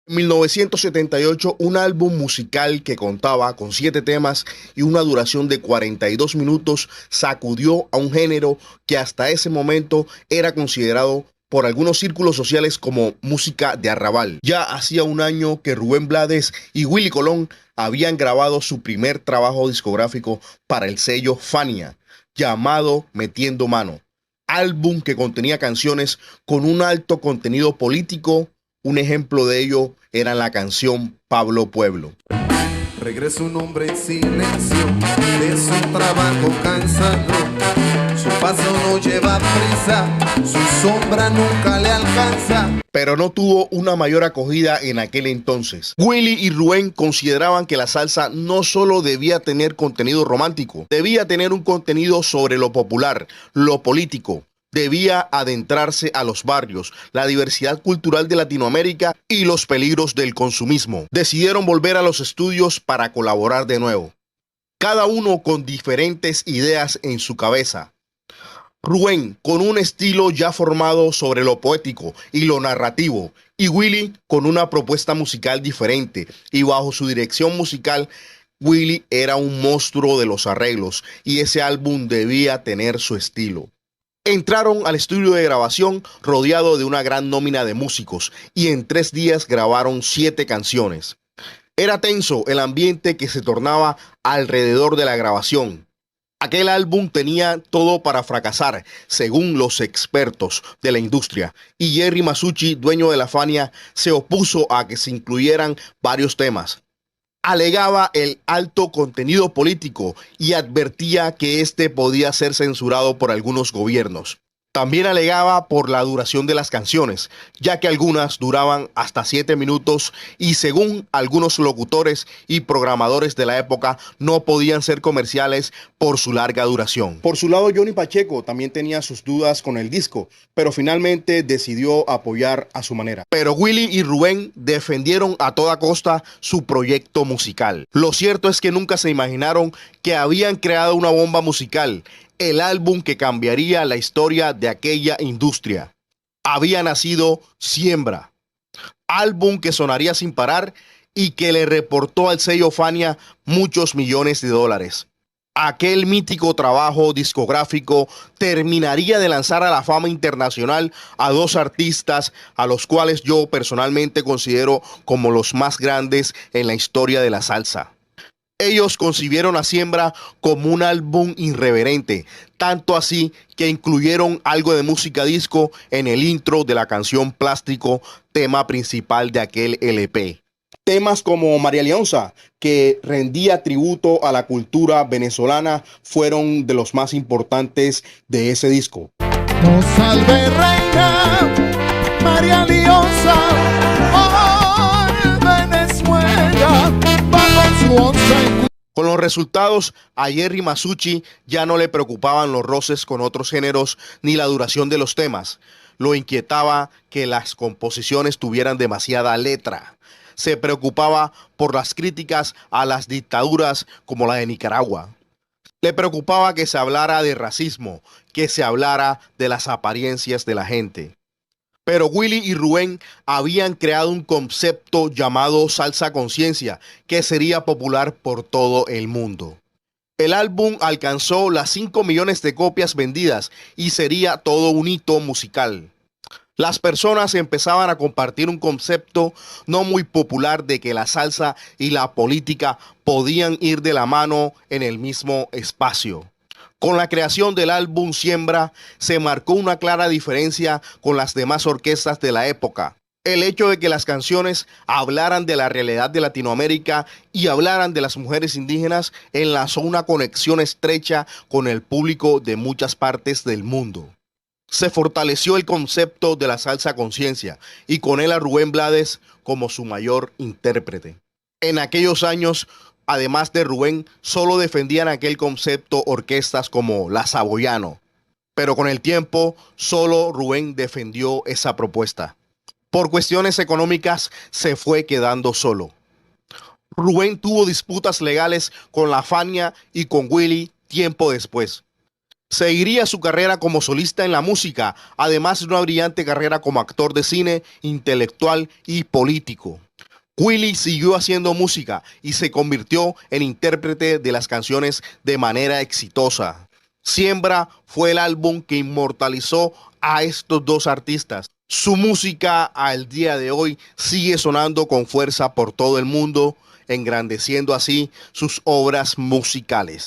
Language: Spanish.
En 1978, un álbum musical que contaba con 7 temas y una duración de 42 minutos sacudió a un género que hasta ese momento era considerado por algunos círculos sociales como música de arrabal. Ya hacía un año que Rubén Blades y Willy Colón habían grabado su primer trabajo discográfico para el sello Fania, llamado Metiendo Mano, álbum que contenía canciones con un alto contenido político. Un ejemplo de ello era la canción Pablo Pueblo. Regresa un hombre en silencio de su trabajo cansado. Su paso no lleva prisa, su sombra nunca le alcanza. Pero no tuvo una mayor acogida en aquel entonces. Willy y Rubén consideraban que la salsa no solo debía tener contenido romántico, debía tener un contenido sobre lo popular, lo político. Debía adentrarse a los barrios, la diversidad cultural de Latinoamérica y los peligros del consumismo. Decidieron volver a los estudios para colaborar de nuevo, cada uno con diferentes ideas en su cabeza. Rubén con un estilo ya formado sobre lo poético y lo narrativo, y Willy con una propuesta musical diferente, y bajo su dirección musical, Willy era un monstruo de los arreglos, y ese álbum debía tener su estilo. Entraron al estudio de grabación rodeado de una gran nómina de músicos y en 3 días grabaron 7 canciones. Era tenso el ambiente que se tornaba alrededor de la grabación. Aquel álbum tenía todo para fracasar, según los expertos de la industria, y Jerry Masucci, dueño de la Fania, se opuso a que se incluyeran varios temas. Alegaba el alto contenido político y advertía que este podía ser censurado por algunos gobiernos. También alegaba por la duración de las canciones, ya que algunas duraban hasta 7 minutos y según algunos locutores y programadores de la época no podían ser comerciales por su larga duración. Por su lado, Johnny Pacheco también tenía sus dudas con el disco, pero finalmente decidió apoyar a su manera. Pero Willy y Rubén defendieron a toda costa su proyecto musical. Lo cierto es que nunca se imaginaron que habían creado una bomba musical, el álbum que cambiaría la historia de aquella industria. Había nacido Siembra, álbum que sonaría sin parar y que le reportó al sello Fania muchos millones de dólares. Aquel mítico trabajo discográfico terminaría de lanzar a la fama internacional a 2 artistas a los cuales yo personalmente considero como los más grandes en la historia de la salsa. Ellos concibieron a Siembra como un álbum irreverente, tanto así que incluyeron algo de música disco en el intro de la canción Plástico, tema principal de aquel LP. Temas como María Leonza, que rendía tributo a la cultura venezolana, fueron de los más importantes de ese disco. No salve reina, María Leonza, hoy Venezuela, bajo su once. Con los resultados, a Jerry Masucci ya no le preocupaban los roces con otros géneros ni la duración de los temas. Lo inquietaba que las composiciones tuvieran demasiada letra. Se preocupaba por las críticas a las dictaduras como la de Nicaragua. Le preocupaba que se hablara de racismo, que se hablara de las apariencias de la gente. Pero Willy y Rubén habían creado un concepto llamado salsa conciencia, que sería popular por todo el mundo. El álbum alcanzó las 5 millones de copias vendidas y sería todo un hito musical. Las personas empezaban a compartir un concepto no muy popular de que la salsa y la política podían ir de la mano en el mismo espacio. Con la creación del álbum Siembra se marcó una clara diferencia con las demás orquestas de la época. El hecho de que las canciones hablaran de la realidad de Latinoamérica y hablaran de las mujeres indígenas enlazó una conexión estrecha con el público de muchas partes del mundo. Se fortaleció el concepto de la salsa conciencia y con él a Rubén Blades como su mayor intérprete. En aquellos años, además de Rubén, solo defendían aquel concepto orquestas como La Saboyano. Pero con el tiempo, solo Rubén defendió esa propuesta. Por cuestiones económicas, se fue quedando solo. Rubén tuvo disputas legales con la Fania y con Willy tiempo después. Seguiría su carrera como solista en la música, además de una brillante carrera como actor de cine, intelectual y político. Willie siguió haciendo música y se convirtió en intérprete de las canciones de manera exitosa. Siembra fue el álbum que inmortalizó a estos dos artistas. Su música al día de hoy sigue sonando con fuerza por todo el mundo, engrandeciendo así sus obras musicales.